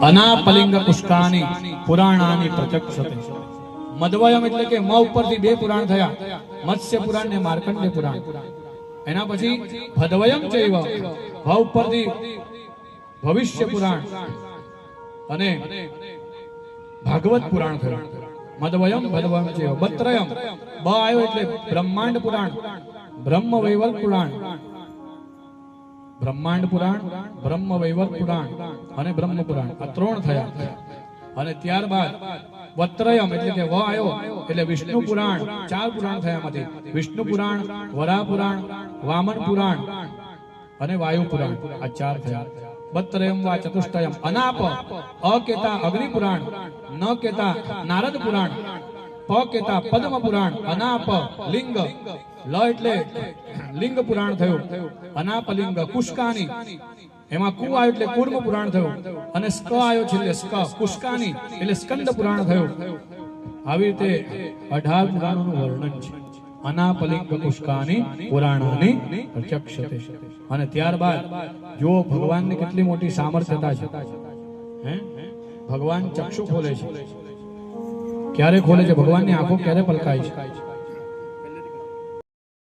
અનાપલિંગ પુષ્કાની પુરાણાની પ્રત્યક્ષતે. મધ્વયમ એટલે કે મ ઉપરથી બે પુરાણ થયા, મત્સ્ય પુરાણ ને માર્કંડેય પુરાણ. એના પછી ભદ્વયમ ચૈવ, ભ ઉપરથી ભવિષ્ય પુરાણ અને ભાગવત પુરાણ થયું. મધ્વયમ ભદ્વયમ ચૈવ. બત્રયમ, બ આવ્યો એટલે બ્રહ્માંડ પુરાણ, બ્રહ્મ વૈવર્ત પુરાણ, બ્રહ્માંડ પુરાણ, બ્રહ્મ વૈવર્ત પુરાણ અને બ્રહ્મ પુરાણ. આ ત્રણ થયા. અને ત્યારબાદ વત્રયમ એટલે કે વ આવ્યો એટલે વિષ્ણુ પુરાણ. ચાર પુરાણ થયા એમાંથી વિષ્ણુ પુરાણ, વરાહ પુરાણ, વામન પુરાણ અને વાયુ પુરાણ. આ ચાર થયા. બત્રયમ વા ચતુષ્ટયમ. અનાપ, અ કેતા અગ્નિ પુરાણ, ન કેતા નારદ પુરાણ, પ કેતા પદ્મ પુરાણ, અનાપ લિંગ, લ એટલે લિંગ પુરાણ થયું. અનાપલિંગ કુષ્કાની, એમાં કુ આવ્યો એટલે કુર્મ પુરાણ થયું. અને સ્ક આવ્યો છે એટલે સ્ક કુષ્કાની એટલે સ્કંદ પુરાણ થયું. આવી રીતે 18 પુરાણોનું વર્ણન છે. અનાપલિંગ કુષ્કાની પુરાણાની પ્રત્યક્ષતે. અને ત્યારબાદ જો ભગવાનની કેટલી મોટી સામર્થ્યતા છે. હે, ભગવાન ચક્ષુ ખોલે છે. ક્યારે ખોલે છે? ભગવાનની આંખો ક્યારે પલકાય છે?